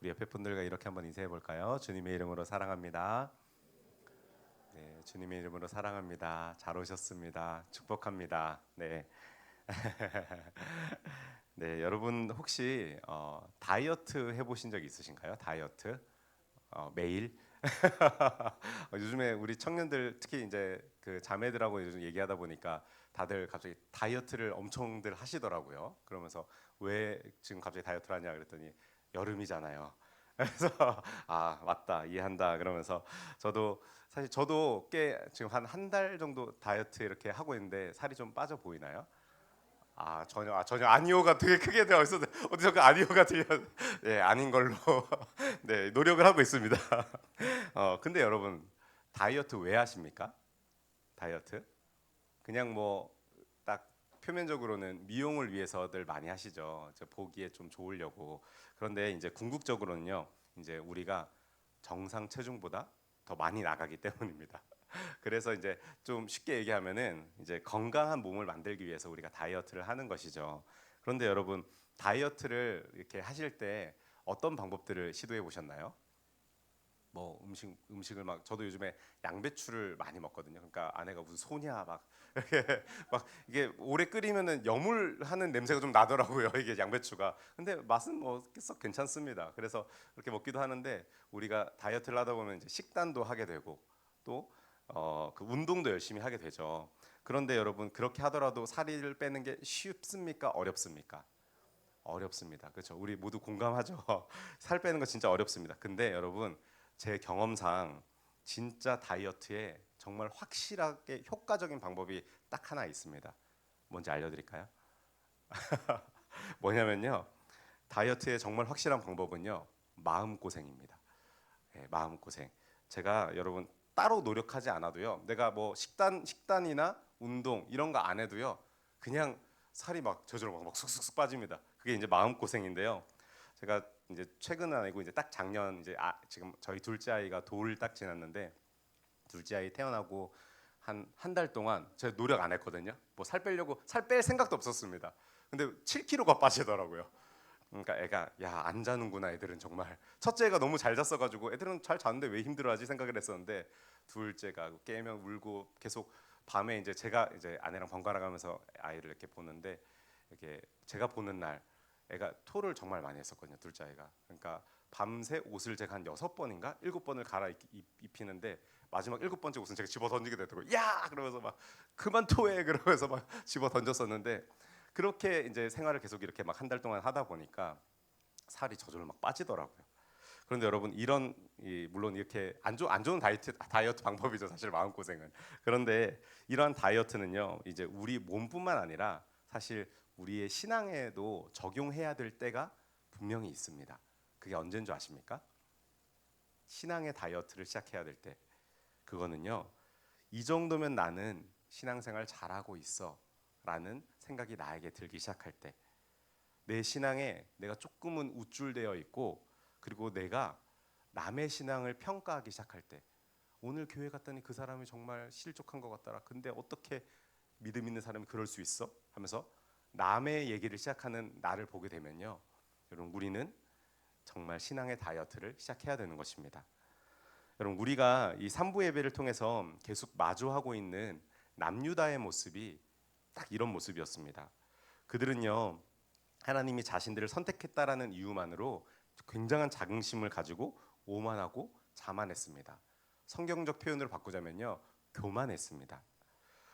우리 옆에 분들과 이렇게 한번 인사해 볼까요? 주님의 이름으로 사랑합니다. 네, 주님의 이름으로 사랑합니다. 잘 오셨습니다. 축복합니다. 네, 네, 여러분 혹시 다이어트 해보신 적 있으신가요? 다이어트 매일? 요즘에 우리 청년들 특히 이제 그 자매들하고 요즘 얘기하다 보니까 다들 갑자기 다이어트를 엄청들 하시더라고요. 그러면서 왜 지금 갑자기 다이어트를 하냐 그랬더니 여름이잖아요. 그래서 아 맞다 이해한다 그러면서 저도 꽤 지금 한 달 정도 다이어트 이렇게 하고 있는데 살이 좀 빠져 보이나요? 전혀 아니오가 되게 크게 되어 있었는데 어디서 그 아니오가 들려? 네 아닌 걸로 네 노력을 하고 있습니다. 근데 여러분 다이어트 왜 하십니까? 다이어트 그냥 뭐 딱 표면적으로는 미용을 위해서들 많이 하시죠. 보기에 좀 좋으려고. 그런데 이제 궁극적으로는요. 이제 우리가 정상 체중보다 더 많이 나가기 때문입니다. 그래서 이제 좀 쉽게 얘기하면은 이제 건강한 몸을 만들기 위해서 우리가 다이어트를 하는 것이죠. 그런데 여러분 다이어트를 이렇게 하실 때 어떤 방법들을 시도해 보셨나요? 뭐 음식을 막 저도 요즘에 양배추를 많이 먹거든요. 그러니까 아내가 무슨 소냐 막 이렇게 막 이게 오래 끓이면은 여물하는 냄새가 좀 나더라고요. 이게 양배추가. 근데 맛은 뭐썩 괜찮습니다. 그래서 그렇게 먹기도 하는데 우리가 다이어트를 하다 보면 이제 식단도 하게 되고 또 그 운동도 열심히 하게 되죠. 그런데 여러분 그렇게 하더라도 살을 빼는 게 쉽습니까? 어렵습니까? 어렵습니다. 그렇죠? 우리 모두 공감하죠. 살 빼는 거 진짜 어렵습니다. 근데 여러분 제 경험상 진짜 다이어트에 정말 확실하게 효과적인 방법이 딱 하나 있습니다. 뭔지 알려드릴까요? 뭐냐면요. 다이어트의 정말 확실한 방법은요. 마음고생입니다. 예, 마음고생. 제가 여러분 따로 노력하지 않아도요. 내가 뭐 식단이나 운동 이런 거 안 해도요. 그냥 살이 막 저절로 막 쑥쑥쑥 빠집니다. 그게 이제 마음고생인데요. 제가 이제 최근은 아니고 이제 딱 작년 이제 지금 저희 둘째 아이가 돌 딱 지났는데 둘째 아이 태어나고 한 달 동안 제가 노력 안 했거든요. 뭐 살 빼려고 살 뺄 생각도 없었습니다. 근데 7kg가 빠지더라고요. 그러니까 애가 야 안 자는구나 애들은 정말 첫째가 너무 잘 잤어가지고 애들은 잘 자는데 왜 힘들어하지 생각을 했었는데 둘째가 깨면 울고 계속 밤에 이제 제가 이제 아내랑 번갈아 가면서 아이를 이렇게 보는데 이렇게 제가 보는 날 애가 토를 정말 많이 했었거든요 둘째 아이가 그러니까 밤새 옷을 제가 한 6번인가 7번을 갈아 입히는데 마지막 7번째 옷은 제가 집어 던지게 되더라고요 야 그러면서 막 그만 토해 그러면서 막 집어 던졌었는데 그렇게 이제 생활을 계속 이렇게 막 한 달 동안 하다 보니까 살이 저절로 막 빠지더라고요. 그런데 여러분 물론 이렇게 안 좋은 다이어트 방법이죠 사실 마음고생은. 그런데 이러한 다이어트는요 이제 우리 몸뿐만 아니라 사실 우리의 신앙에도 적용해야 될 때가 분명히 있습니다. 그게 언제인 줄 아십니까? 신앙의 다이어트를 시작해야 될 때. 그거는요 이 정도면 나는 신앙생활 잘하고 있어라는 생각이 나에게 들기 시작할 때. 내 신앙에 내가 조금은 우쭐되어 있고 그리고 내가 남의 신앙을 평가하기 시작할 때 오늘 교회 갔더니 그 사람이 정말 실족한 것 같더라. 근데 어떻게 믿음 있는 사람이 그럴 수 있어? 하면서 남의 얘기를 시작하는 나를 보게 되면요. 여러분 우리는 정말 신앙의 다이어트를 시작해야 되는 것입니다. 여러분 우리가 이 삼부 예배를 통해서 계속 마주하고 있는 남유다의 모습이 딱 이런 모습이었습니다. 그들은요. 하나님이 자신들을 선택했다라는 이유만으로 굉장한 자긍심을 가지고 오만하고 자만했습니다. 성경적 표현으로 바꾸자면요. 교만했습니다.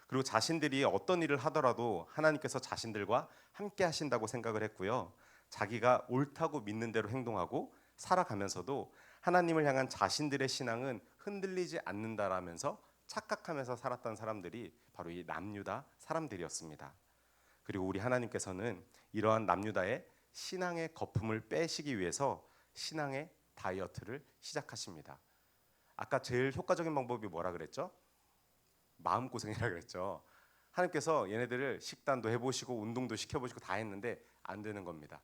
그리고 자신들이 어떤 일을 하더라도 하나님께서 자신들과 함께 하신다고 생각을 했고요. 자기가 옳다고 믿는 대로 행동하고 살아가면서도 하나님을 향한 자신들의 신앙은 흔들리지 않는다라면서 착각하면서 살았던 사람들이 바로 이 남유다 사람들이었습니다. 그리고 우리 하나님께서는 이러한 남유다의 신앙의 거품을 빼시기 위해서 신앙의 다이어트를 시작하십니다. 아까 제일 효과적인 방법이 뭐라 그랬죠? 마음고생이라 그랬죠. 하나님께서 얘네들을 식단도 해보시고 운동도 시켜보시고 다 했는데 안 되는 겁니다.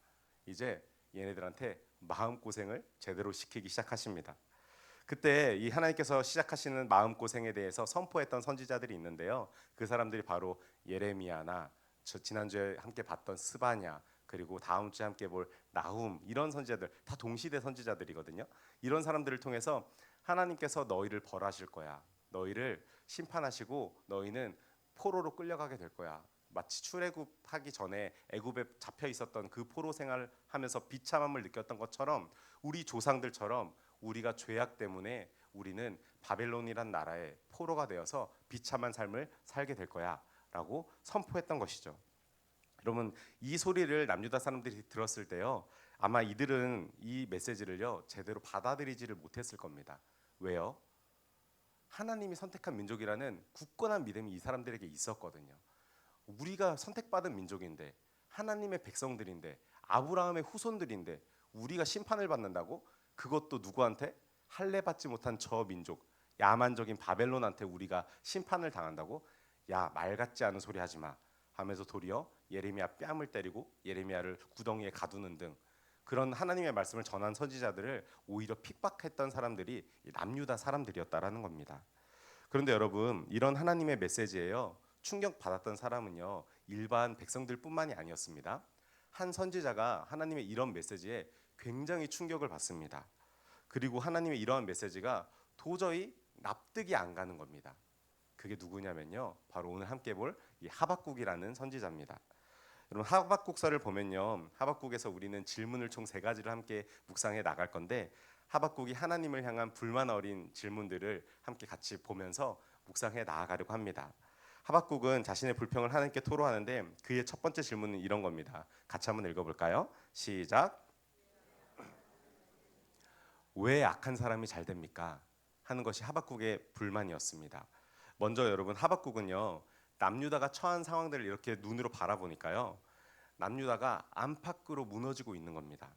이제 얘네들한테 마음고생을 제대로 시키기 시작하십니다. 그때 이 하나님께서 시작하시는 마음고생에 대해서 선포했던 선지자들이 있는데요. 그 사람들이 바로 예레미야나 지난주에 함께 봤던 스바냐 그리고 다음 주에 함께 볼 나훔, 이런 선지자들 다 동시대 선지자들이거든요. 이런 사람들을 통해서 하나님께서 너희를 벌하실 거야. 너희를 심판하시고 너희는 포로로 끌려가게 될 거야. 마치 출애굽하기 전에 애굽에 잡혀 있었던 그 포로 생활을 하면서 비참함을 느꼈던 것처럼 우리 조상들처럼 우리가 죄악 때문에 우리는 바벨론이란 나라의 포로가 되어서 비참한 삶을 살게 될 거야라고 선포했던 것이죠. 여러분, 이 소리를 남유다 사람들이 들었을 때요, 아마 이들은 이 메시지를요 제대로 받아들이지를 못했을 겁니다. 왜요? 하나님이 선택한 민족이라는 굳건한 믿음이 이 사람들에게 있었거든요. 우리가 선택받은 민족인데, 하나님의 백성들인데, 아브라함의 후손들인데 우리가 심판을 받는다고? 그것도 누구한테? 할례 받지 못한 저 민족, 야만적인 바벨론한테 우리가 심판을 당한다고? 야, 말 같지 않은 소리 하지 마 하면서 도리어 예레미야 뺨을 때리고 예레미야를 구덩이에 가두는 등 그런 하나님의 말씀을 전한 선지자들을 오히려 핍박했던 사람들이 남유다 사람들이었다라는 겁니다. 그런데 여러분, 이런 하나님의 메시지에요 충격받았던 사람은요 일반 백성들뿐만이 아니었습니다. 한 선지자가 하나님의 이런 메시지에 굉장히 충격을 받습니다. 그리고 하나님의 이러한 메시지가 도저히 납득이 안 가는 겁니다. 그게 누구냐면요, 바로 오늘 함께 볼 이 하박국이라는 선지자입니다. 여러분, 하박국서를 보면요, 하박국에서 우리는 질문을 총 세 가지를 함께 묵상해 나갈 건데, 하박국이 하나님을 향한 불만 어린 질문들을 함께 같이 보면서 묵상해 나아가려고 합니다. 하박국은 자신의 불평을 하나님께 토로하는데 그의 첫 번째 질문은 이런 겁니다. 같이 한번 읽어볼까요? 시작. 왜 악한 사람이 잘 됩니까? 하는 것이 하박국의 불만이었습니다. 먼저 여러분, 하박국은요 남유다가 처한 상황들을 이렇게 눈으로 바라보니까요, 남유다가 안팎으로 무너지고 있는 겁니다.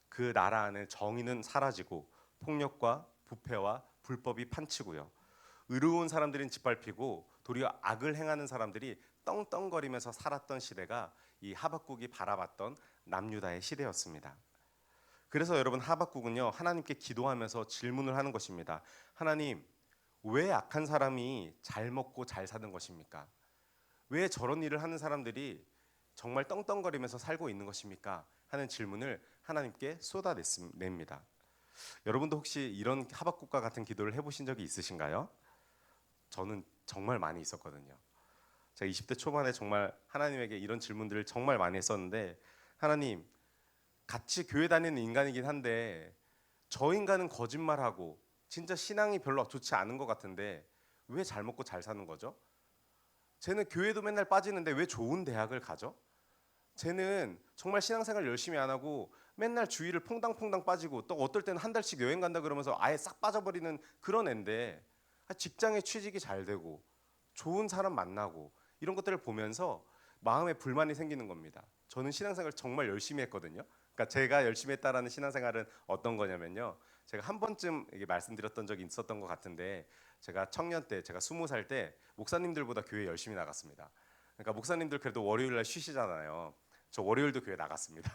그 나라 안에 정의는 사라지고 폭력과 부패와 불법이 판치고요, 의로운 사람들은 짓밟히고 도리어 악을 행하는 사람들이 떵떵거리면서 살았던 시대가 이 하박국이 바라봤던 남유다의 시대였습니다. 그래서 여러분, 하박국은요 하나님께 기도하면서 질문을 하는 것입니다. 하나님, 왜 악한 사람이 잘 먹고 잘 사는 것입니까? 왜 저런 일을 하는 사람들이 정말 떵떵거리면서 살고 있는 것입니까? 하는 질문을 하나님께 쏟아냅니다. 여러분도 혹시 이런 하박국과 같은 기도를 해보신 적이 있으신가요? 저는 정말 많이 있었거든요. 제가 20대 초반에 정말 하나님에게 이런 질문들을 정말 많이 했었는데, 하나님, 같이 교회 다니는 인간이긴 한데 저 인간은 거짓말하고 진짜 신앙이 별로 좋지 않은 것 같은데 왜 잘 먹고 잘 사는 거죠? 쟤는 교회도 맨날 빠지는데 왜 좋은 대학을 가죠? 쟤는 정말 신앙생활 열심히 안 하고 맨날 주일을 퐁당퐁당 빠지고 또 어떨 때는 한 달씩 여행 간다 그러면서 아예 싹 빠져버리는 그런 앤데 직장에 취직이 잘 되고 좋은 사람 만나고 이런 것들을 보면서 마음에 불만이 생기는 겁니다. 저는 신앙생활 정말 열심히 했거든요. 그러니까 제가 열심히 했다라는 신앙생활은 어떤 거냐면요, 제가 한 번쯤 이게 말씀드렸던 적이 있었던 것 같은데, 제가 청년 때, 제가 20살 때 목사님들보다 교회 열심히 나갔습니다. 그러니까 목사님들 그래도 월요일 날 쉬시잖아요. 저 월요일도 교회 나갔습니다.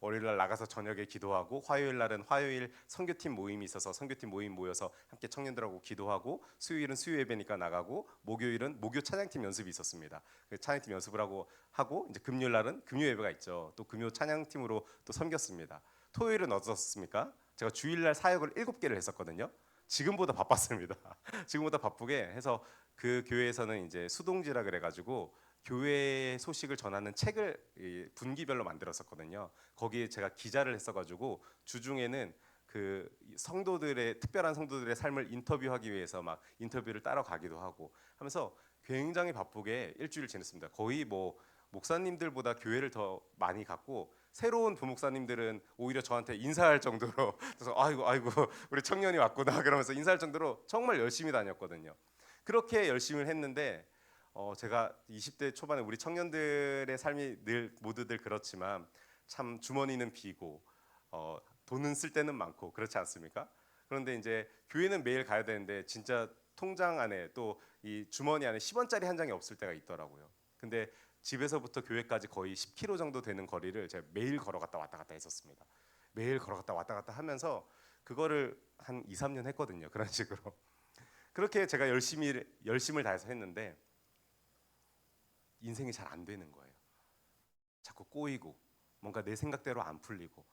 월요일 날 나가서 저녁에 기도하고, 화요일 날은 화요일 선교팀 모임이 있어서 선교팀 모임 모여서 함께 청년들하고 기도하고, 수요일은 수요 예배니까 나가고, 목요일은 목요 찬양팀 연습이 있었습니다. 그 찬양팀 연습을 하고 이제 금요일 날은 금요 예배가 있죠. 또 금요 찬양팀으로 또 섬겼습니다. 토요일은 어떻습니까? 제가 주일날 사역을 7개를 했었거든요. 지금보다 바빴습니다. 지금보다 바쁘게 해서 그 교회에서는 이제 수동지라 그래가지고 교회 소식을 전하는 책을 분기별로 만들었었거든요. 거기에 제가 기자를 했어가지고 주중에는 그 성도들의 특별한 성도들의 삶을 인터뷰하기 위해서 막 인터뷰를 따라가기도 하고 하면서 굉장히 바쁘게 일주일 지냈습니다. 거의 뭐 목사님들보다 교회를 더 많이 갔고, 새로운 부목사님들은 오히려 저한테 인사할 정도로 그래서 아이고 우리 청년이 왔구나 그러면서 인사할 정도로 정말 열심히 다녔거든요. 그렇게 열심히 했는데 제가 20대 초반에 우리 청년들의 삶이 늘 모두들 그렇지만 참 주머니는 비고 돈은 쓸 때는 많고 그렇지 않습니까? 그런데 이제 교회는 매일 가야 되는데 진짜 통장 안에 또 이 주머니 안에 10원짜리 한 장이 없을 때가 있더라고요. 근데 집에서부터 교회까지 거의 10km 정도 되는 거리를 제가 매일 걸어갔다 왔다 갔다 했었습니다. 매일 걸어갔다 왔다 갔다 하면서 그거를 한 2, 3년 했거든요. 그런 식으로. 그렇게 제가 열심을 다해서 했는데 인생이 잘 안 되는 거예요. 자꾸 꼬이고 뭔가 내 생각대로 안 풀리고,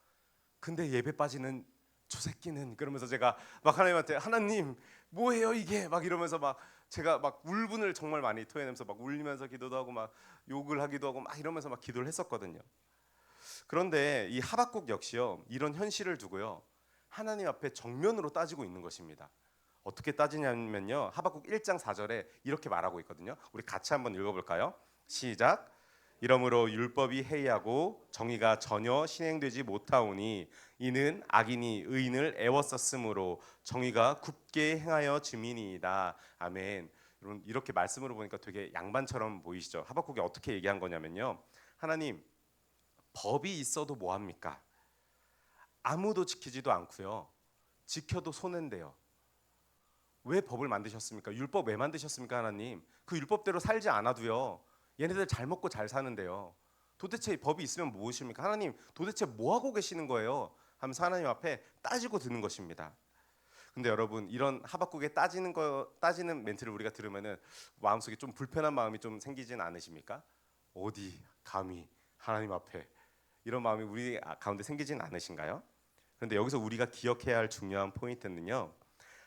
근데 예배 빠지는 저 새끼는, 그러면서 제가 막 하나님한테 하나님 뭐예요 이게 막 이러면서 막 제가 막 울분을 정말 많이 토해내면서 막 울면서 기도도 하고 막 욕을 하기도 하고 막 이러면서 막 기도를 했었거든요. 그런데 이 하박국 역시요, 이런 현실을 두고요, 하나님 앞에 정면으로 따지고 있는 것입니다. 어떻게 따지냐면요, 하박국 1장 4절에 이렇게 말하고 있거든요. 우리 같이 한번 읽어볼까요? 시작. 이러므로 율법이 해이하고 정의가 전혀 실행되지 못하오니 이는 악인이 의인을 애워쌌으므로 정의가 굳게 행하여 짐이니이다. 아멘. 여러분, 이렇게 말씀으로 보니까 되게 양반처럼 보이시죠? 하박국이 어떻게 얘기한 거냐면요, 하나님, 법이 있어도 뭐 합니까? 아무도 지키지도 않고요, 지켜도 손해인데요. 왜 법을 만드셨습니까? 율법 왜 만드셨습니까, 하나님? 그 율법대로 살지 않아도요, 얘네들 잘 먹고 잘 사는데요. 도대체 법이 있으면 무엇입니까? 하나님, 도대체 뭐 하고 계시는 거예요? 하면서 하나님 앞에 따지고 드는 것입니다. 근데 여러분, 이런 하박국의 따지는 멘트를 우리가 들으면은 마음속에 좀 불편한 마음이 좀 생기진 않으십니까? 어디 감히 하나님 앞에, 이런 마음이 우리 가운데 생기진 않으신가요? 그런데 여기서 우리가 기억해야 할 중요한 포인트는요,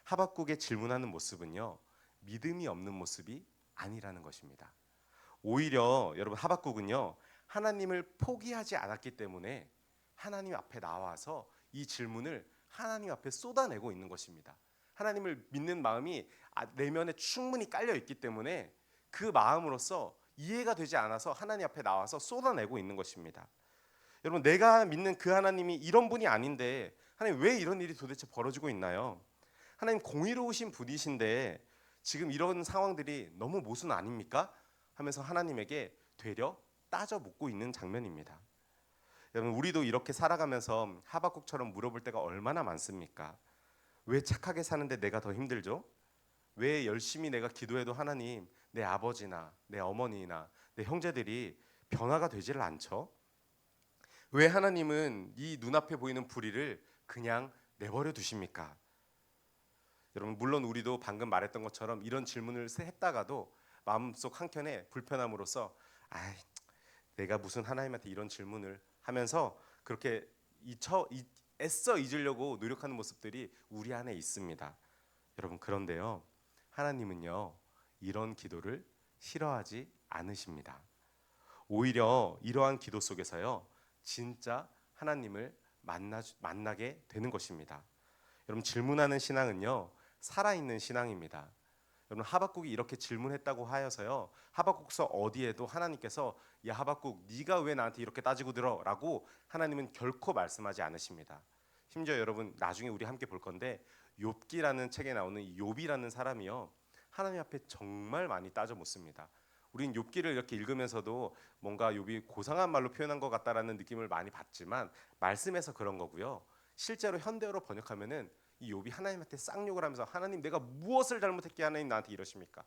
하박국의 질문하는 모습은요, 믿음이 없는 모습이 아니라는 것입니다. 오히려 여러분, 하박국은요, 하나님을 포기하지 않았기 때문에 하나님 앞에 나와서 이 질문을 하나님 앞에 쏟아내고 있는 것입니다. 하나님을 믿는 마음이 내면에 충분히 깔려 있기 때문에 그 마음으로서 이해가 되지 않아서 하나님 앞에 나와서 쏟아내고 있는 것입니다. 여러분, 내가 믿는 그 하나님이 이런 분이 아닌데 하나님 왜 이런 일이 도대체 벌어지고 있나요? 하나님 공의로우신 분이신데 지금 이런 상황들이 너무 모순 아닙니까? 하면서 하나님에게 되려 따져 묻고 있는 장면입니다. 여러분, 우리도 이렇게 살아가면서 하박국처럼 물어볼 때가 얼마나 많습니까? 왜 착하게 사는데 내가 더 힘들죠? 왜 열심히 내가 기도해도 하나님, 내 아버지나 내 어머니나 내 형제들이 변화가 되지를 않죠? 왜 하나님은 이 눈앞에 보이는 불의를 그냥 내버려 두십니까? 여러분, 물론 우리도 방금 말했던 것처럼 이런 질문을 했다가도 마음속 한켠에 불편함으로써 내가 무슨 하나님한테 이런 질문을 하면서 그렇게 애써 잊으려고 노력하는 모습들이 우리 안에 있습니다. 여러분, 그런데요, 하나님은요, 이런 기도를 싫어하지 않으십니다. 오히려 이러한 기도 속에서요, 진짜 하나님을 만나게 되는 것입니다. 여러분, 질문하는 신앙은요, 살아있는 신앙입니다. 여러분, 하박국이 이렇게 질문했다고 하여서요, 하박국서 어디에도 하나님께서 야 하박국, 네가 왜 나한테 이렇게 따지고 들어? 라고 하나님은 결코 말씀하지 않으십니다. 심지어 여러분, 나중에 우리 함께 볼 건데 욥기라는 책에 나오는 이 욥이라는 사람이요, 하나님 앞에 정말 많이 따져 묻습니다. 우린 욥기를 이렇게 읽으면서도 뭔가 욥이 고상한 말로 표현한 것 같다라는 느낌을 많이 받지만 말씀에서 그런 거고요, 실제로 현대어로 번역하면은 이 욥이 하나님한테 쌍욕을 하면서 하나님, 내가 무엇을 잘못했기에 하나님 나한테 이러십니까?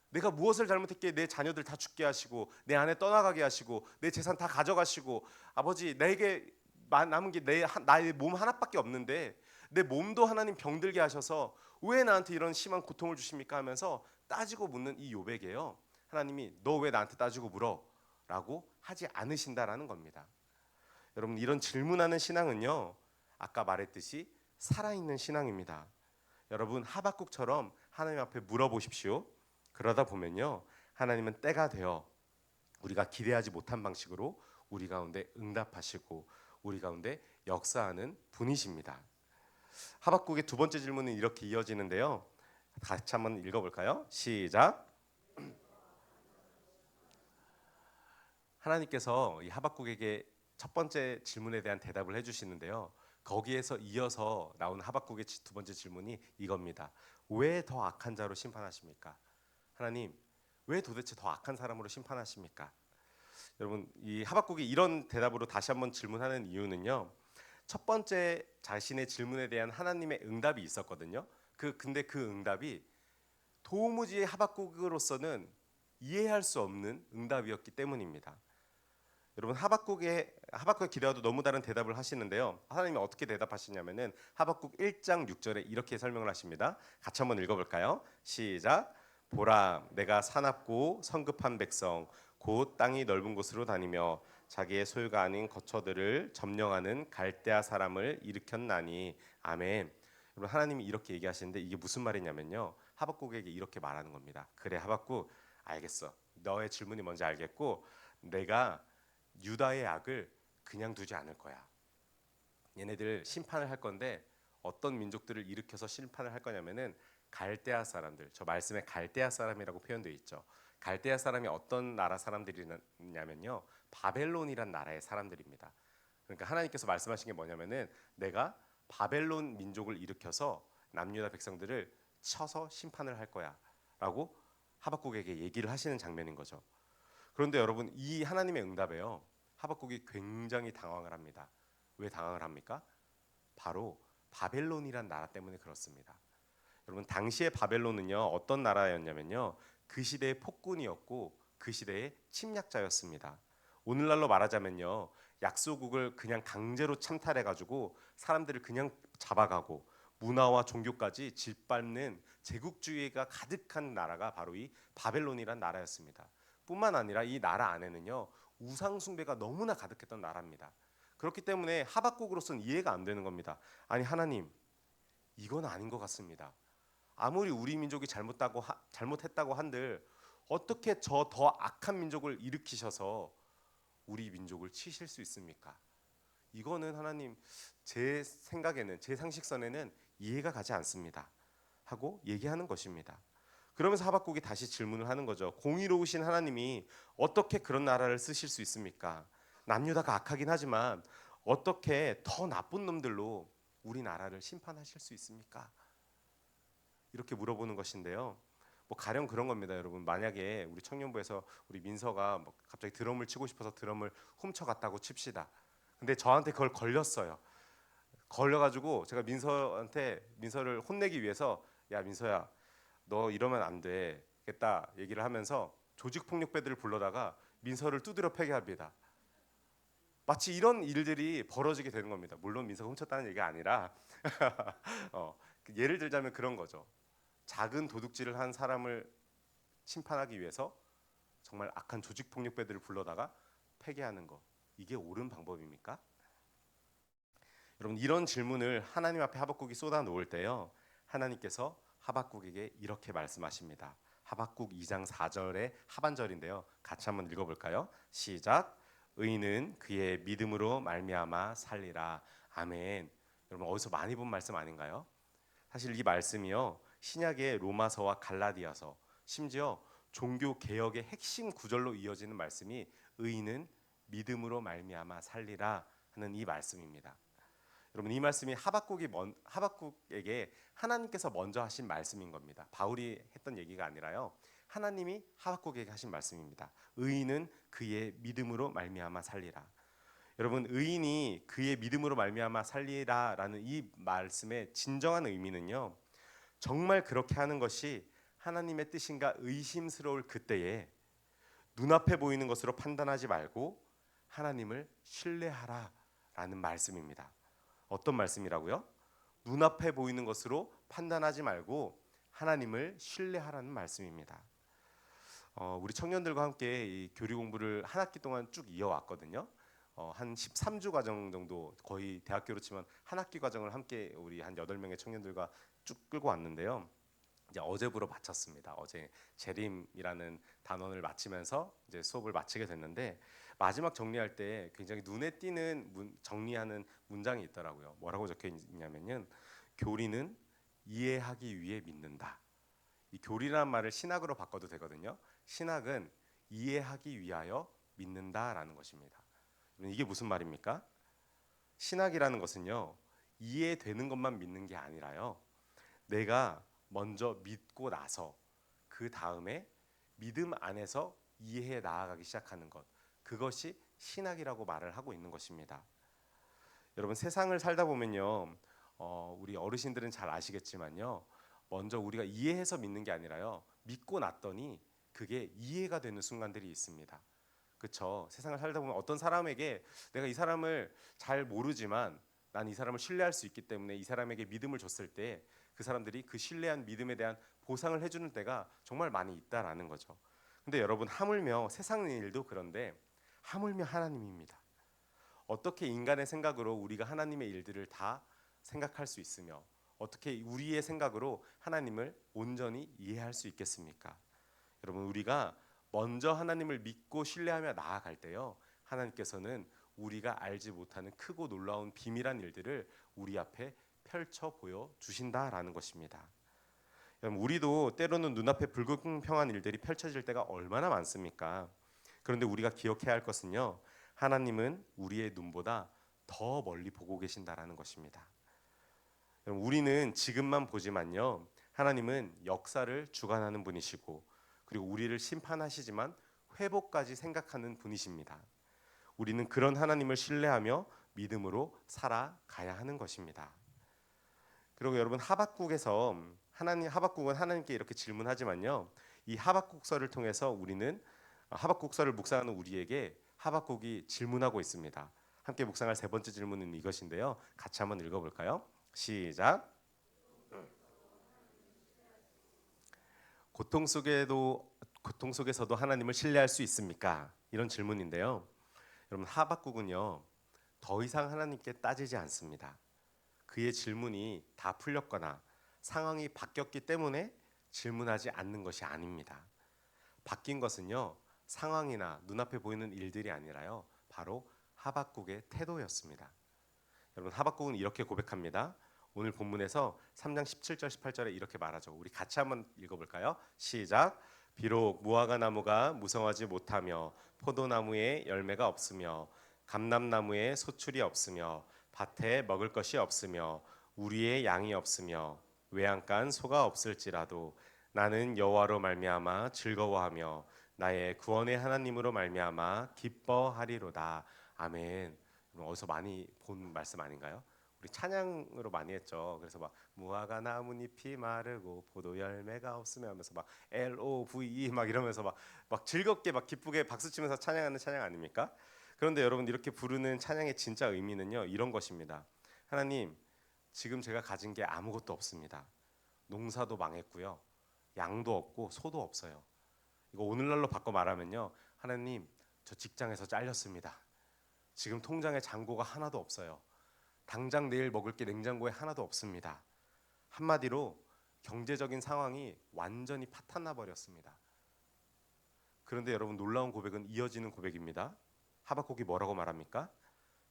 내가 무엇을 잘못했기에 내 자녀들 다 죽게 하시고 내 아내 떠나가게 하시고 내 재산 다 가져가시고, 아버지, 내게 남은 게 나의 몸 하나밖에 없는데 내 몸도 하나님 병들게 하셔서 왜 나한테 이런 심한 고통을 주십니까? 하면서 따지고 묻는 이 욥에게요, 하나님이 너 왜 나한테 따지고 물어? 라고 하지 않으신다라는 겁니다. 여러분, 이런 질문하는 신앙은요, 아까 말했듯이 살아있는 신앙입니다. 여러분, 하박국처럼 하나님 앞에 물어보십시오. 그러다 보면요, 하나님은 때가 되어 우리가 기대하지 못한 방식으로 우리 가운데 응답하시고 우리 가운데 역사하는 분이십니다. 하박국의 두 번째 질문은 이렇게 이어지는데요, 같이 한번 읽어볼까요? 시작. 하나님께서 이 하박국에게 첫 번째 질문에 대한 대답을 해주시는데요, 거기에서 이어서 나온 하박국의 두 번째 질문이 이겁니다. 왜 더 악한 자로 심판하십니까? 하나님, 왜 도대체 더 악한 사람으로 심판하십니까? 여러분, 이 하박국이 이런 대답으로 다시 한번 질문하는 이유는요, 첫 번째 자신의 질문에 대한 하나님의 응답이 있었거든요. 근데 그 응답이 도무지 하박국으로서는 이해할 수 없는 응답이었기 때문입니다. 여러분, 하박국의 기대와도 너무 다른 대답을 하시는데요, 하나님이 어떻게 대답하시냐면은 하박국 1장 6절에 이렇게 설명을 하십니다. 같이 한번 읽어볼까요? 시작. 보라, 내가 사납고 성급한 백성 곧 땅이 넓은 곳으로 다니며 자기의 소유가 아닌 거처들을 점령하는 갈대아 사람을 일으켰나니. 아멘. 여러분, 하나님이 이렇게 얘기하시는데 이게 무슨 말이냐면요, 하박국에게 이렇게 말하는 겁니다. 그래 하박국, 알겠어. 너의 질문이 뭔지 알겠고, 내가 유다의 악을 그냥 두지 않을 거야. 얘네들 심판을 할 건데 어떤 민족들을 일으켜서 심판을 할 거냐면은 갈대아 사람들, 저 말씀에 갈대아 사람이라고 표현되어 있죠. 갈대아 사람이 어떤 나라 사람들이냐면요, 바벨론이란 나라의 사람들입니다. 그러니까 하나님께서 말씀하신 게 뭐냐면은 내가 바벨론 민족을 일으켜서 남유다 백성들을 쳐서 심판을 할 거야라고 하박국에게 얘기를 하시는 장면인 거죠. 그런데 여러분, 이 하나님의 응답에요, 하박국이 굉장히 당황을 합니다. 왜 당황을 합니까? 바로 바벨론이란 나라 때문에 그렇습니다. 여러분, 당시의 바벨론은요, 어떤 나라였냐면요, 그 시대의 폭군이었고 그 시대의 침략자였습니다. 오늘날로 말하자면요, 약소국을 그냥 강제로 참탈해가지고 사람들을 그냥 잡아가고 문화와 종교까지 짓밟는 제국주의가 가득한 나라가 바로 이 바벨론이란 나라였습니다. 뿐만 아니라 이 나라 안에는요, 우상 숭배가 너무나 가득했던 나라입니다. 그렇기 때문에 하박국으로서는 이해가 안 되는 겁니다. 아니 하나님, 이건 아닌 것 같습니다. 아무리 우리 민족이 잘못했다고 한들 어떻게 저 더 악한 민족을 일으키셔서 우리 민족을 치실 수 있습니까? 이거는 하나님, 제 생각에는, 제 상식선에는 이해가 가지 않습니다 하고 얘기하는 것입니다. 그러면서 하박국이 다시 질문을 하는 거죠. 공의로우신 하나님이 어떻게 그런 나라를 쓰실 수 있습니까? 남유다가 악하긴 하지만 어떻게 더 나쁜 놈들로 우리 나라를 심판하실 수 있습니까? 이렇게 물어보는 것인데요. 뭐 가령 그런 겁니다, 여러분. 만약에 우리 청년부에서 우리 민서가 뭐 갑자기 드럼을 치고 싶어서 드럼을 훔쳐갔다고 칩시다. 근데 저한테 그걸 걸렸어요. 걸려가지고 제가 민서를 혼내기 위해서, 야 민서야, 너 이러면 안 되겠다 얘기를 하면서 조직폭력배들을 불러다가 민서를 두드려 패게 합니다. 마치 이런 일들이 벌어지게 되는 겁니다. 물론 민서가 훔쳤다는 얘기가 아니라 예를 들자면 그런 거죠. 작은 도둑질을 한 사람을 심판하기 위해서 정말 악한 조직폭력배들을 불러다가 폐기하는 거, 이게 옳은 방법입니까? 여러분, 이런 질문을 하나님 앞에 하박국이 쏟아 놓을 때요, 하나님께서 하박국에게 이렇게 말씀하십니다. 하박국 2장 4절의 하반절인데요, 같이 한번 읽어볼까요? 시작. 의인은 그의 믿음으로 말미암아 살리라. 아멘. 여러분, 어디서 많이 본 말씀 아닌가요? 사실 이 말씀이요, 신약의 로마서와 갈라디아서, 심지어 종교 개혁의 핵심 구절로 이어지는 말씀이 의인은 믿음으로 말미암아 살리라 하는 이 말씀입니다. 여러분, 이 말씀이 하박국에게 하나님께서 먼저 하신 말씀인 겁니다. 바울이 했던 얘기가 아니라요, 하나님이 하박국에게 하신 말씀입니다. 의인은 그의 믿음으로 말미암아 살리라. 여러분, 의인이 그의 믿음으로 말미암아 살리라라는 이 말씀의 진정한 의미는요, 정말 그렇게 하는 것이 하나님의 뜻인가 의심스러울 그때에 눈앞에 보이는 것으로 판단하지 말고 하나님을 신뢰하라라는 말씀입니다. 어떤 말씀이라고요? 눈앞에 보이는 것으로 판단하지 말고 하나님을 신뢰하라는 말씀입니다. 우리 청년들과 함께 이 교리 공부를 한 학기 동안 쭉 이어왔거든요. 한 13주 과정 정도, 거의 대학교로 치면 한 학기 과정을 함께 우리 한 8명의 청년들과 쭉 끌고 왔는데요. 이제 어제부로 마쳤습니다. 어제 재림이라는 단원을 마치면서 이제 수업을 마치게 됐는데, 마지막 정리할 때 굉장히 눈에 띄는 정리하는 문장이 있더라고요. 뭐라고 적혀 있냐면요, 교리는 이해하기 위해 믿는다. 이 교리라는 말을 신학으로 바꿔도 되거든요. 신학은 이해하기 위하여 믿는다라는 것입니다. 이게 무슨 말입니까? 신학이라는 것은요, 이해되는 것만 믿는 게 아니라요, 내가 먼저 믿고 나서 그 다음에 믿음 안에서 이해해 나아가기 시작하는 것, 그것이 신학이라고 말을 하고 있는 것입니다. 여러분, 세상을 살다 보면요, 우리 어르신들은 잘 아시겠지만요, 먼저 우리가 이해해서 믿는 게 아니라요, 믿고 났더니 그게 이해가 되는 순간들이 있습니다. 그렇죠? 세상을 살다 보면 어떤 사람에게 내가 이 사람을 잘 모르지만 난 이 사람을 신뢰할 수 있기 때문에 이 사람에게 믿음을 줬을 때 그 사람들이 그 신뢰한 믿음에 대한 보상을 해주는 때가 정말 많이 있다라는 거죠. 근데 여러분, 하물며 세상 일도 그런데 하물며 하나님입니다. 어떻게 인간의 생각으로 우리가 하나님의 일들을 다 생각할 수 있으며 어떻게 우리의 생각으로 하나님을 온전히 이해할 수 있겠습니까? 여러분, 우리가 먼저 하나님을 믿고 신뢰하며 나아갈 때요, 하나님께서는 우리가 알지 못하는 크고 놀라운 비밀한 일들을 우리 앞에 펼쳐 보여 주신다라는 것입니다. 여러분, 우리도 때로는 눈앞에 불공평한 일들이 펼쳐질 때가 얼마나 많습니까? 그런데 우리가 기억해야 할 것은요, 하나님은 우리의 눈보다 더 멀리 보고 계신다라는 것입니다. 여러분, 우리는 지금만 보지만요, 하나님은 역사를 주관하는 분이시고 그리고 우리를 심판하시지만 회복까지 생각하는 분이십니다. 우리는 그런 하나님을 신뢰하며 믿음으로 살아가야 하는 것입니다. 그리고 여러분, 하박국은 하나님께 이렇게 질문하지만요, 이 하박국서를 통해서 우리는 하박국서를 묵상하는 우리에게 하박국이 질문하고 있습니다. 함께 묵상할 세 번째 질문은 이것인데요. 같이 한번 읽어볼까요? 시작. 고통 속에서도 하나님을 신뢰할 수 있습니까? 이런 질문인데요. 여러분, 하박국은요, 더 이상 하나님께 따지지 않습니다. 그의 질문이 다 풀렸거나 상황이 바뀌었기 때문에 질문하지 않는 것이 아닙니다. 바뀐 것은요, 상황이나 눈앞에 보이는 일들이 아니라요, 바로 하박국의 태도였습니다. 여러분, 하박국은 이렇게 고백합니다. 오늘 본문에서 3장 17절 18절에 이렇게 말하죠. 우리 같이 한번 읽어볼까요? 시작. 비록 무화과 나무가 무성하지 못하며 포도나무에 열매가 없으며 감람나무에 소출이 없으며 밭에 먹을 것이 없으며 우리의 양이 없으며 외양간 소가 없을지라도 나는 여호와로 말미암아 즐거워하며 나의 구원의 하나님으로 말미암아 기뻐하리로다. 아멘. 어디서 많이 본 말씀 아닌가요? 우리 찬양으로 많이 했죠. 그래서 막 무화과 나뭇잎이 마르고 포도 열매가 없으며 하면서 막 LOVE 막 이러면서 막 즐겁게 막 기쁘게 박수 치면서 찬양하는 찬양 아닙니까? 그런데 여러분, 이렇게 부르는 찬양의 진짜 의미는요, 이런 것입니다. 하나님, 지금 제가 가진 게 아무것도 없습니다. 농사도 망했고요, 양도 없고 소도 없어요. 이거 오늘날로 바꿔 말하면요, 하나님, 저 직장에서 잘렸습니다. 지금 통장에 잔고가 하나도 없어요. 당장 내일 먹을 게 냉장고에 하나도 없습니다. 한마디로 경제적인 상황이 완전히 파탄나 버렸습니다. 그런데 여러분, 놀라운 고백은 이어지는 고백입니다. 하박국이 뭐라고 말합니까?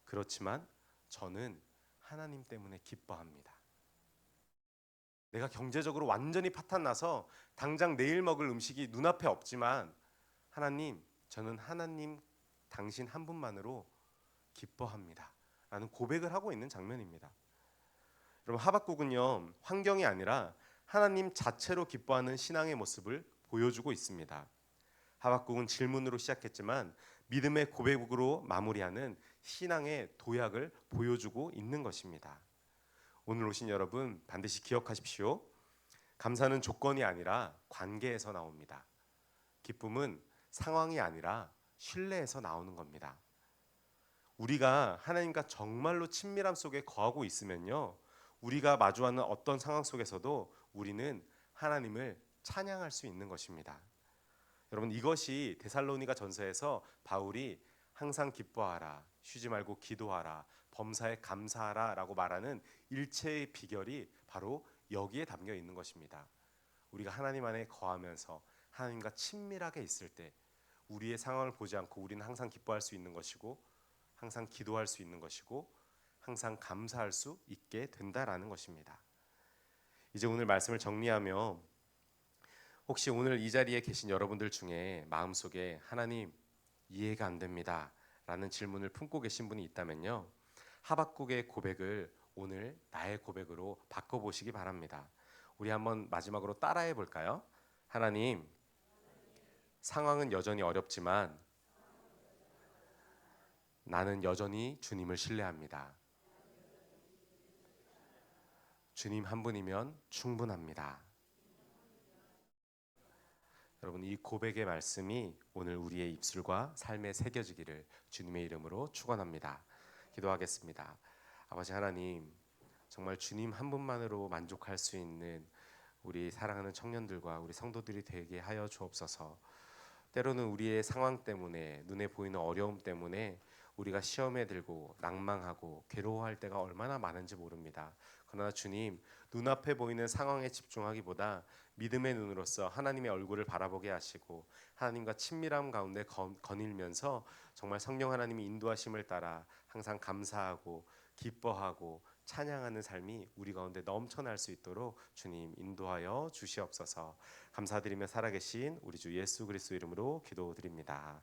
그렇지만 저는 하나님 때문에 기뻐합니다. 내가 경제적으로 완전히 파탄나서 당장 내일 먹을 음식이 눈앞에 없지만 하나님, 저는 하나님 당신 한 분만으로 기뻐합니다. 라는 고백을 하고 있는 장면입니다. 여러분, 하박국은요, 환경이 아니라 하나님 자체로 기뻐하는 신앙의 모습을 보여주고 있습니다. 하박국은 질문으로 시작했지만 믿음의 고백으로 마무리하는 신앙의 도약을 보여주고 있는 것입니다. 오늘 오신 여러분, 반드시 기억하십시오. 감사는 조건이 아니라 관계에서 나옵니다. 기쁨은 상황이 아니라 신뢰에서 나오는 겁니다. 우리가 하나님과 정말로 친밀함 속에 거하고 있으면요, 우리가 마주하는 어떤 상황 속에서도 우리는 하나님을 찬양할 수 있는 것입니다. 여러분, 이것이 데살로니가 전서에서 바울이 항상 기뻐하라, 쉬지 말고 기도하라, 범사에 감사하라 라고 말하는 일체의 비결이 바로 여기에 담겨 있는 것입니다. 우리가 하나님 안에 거하면서 하나님과 친밀하게 있을 때 우리의 상황을 보지 않고 우리는 항상 기뻐할 수 있는 것이고 항상 기도할 수 있는 것이고 항상 감사할 수 있게 된다라는 것입니다. 이제 오늘 말씀을 정리하며 혹시 오늘 이 자리에 계신 여러분들 중에 마음속에 하나님, 이해가 안 됩니다 라는 질문을 품고 계신 분이 있다면요, 하박국의 고백을 오늘 나의 고백으로 바꿔보시기 바랍니다. 우리 한번 마지막으로 따라해 볼까요? 하나님, 상황은 여전히 어렵지만 나는 여전히 주님을 신뢰합니다. 주님 한 분이면 충분합니다. 여러분, 이 고백의 말씀이 오늘 우리의 입술과 삶에 새겨지기를 주님의 이름으로 축원합니다. 기도하겠습니다. 아버지 하나님, 정말 주님 한 분만으로 만족할 수 있는 우리 사랑하는 청년들과 우리 성도들이 되게 하여 주옵소서. 때로는 우리의 상황 때문에 눈에 보이는 어려움 때문에 우리가 시험에 들고 낭망하고 괴로워할 때가 얼마나 많은지 모릅니다. 그러나 주님, 눈앞에 보이는 상황에 집중하기보다 믿음의 눈으로서 하나님의 얼굴을 바라보게 하시고 하나님과 친밀함 가운데 거닐면서 정말 성령 하나님이 인도하심을 따라 항상 감사하고 기뻐하고 찬양하는 삶이 우리 가운데 넘쳐날 수 있도록 주님 인도하여 주시옵소서. 감사드리며 살아계신 우리 주 예수 그리스도 이름으로 기도드립니다.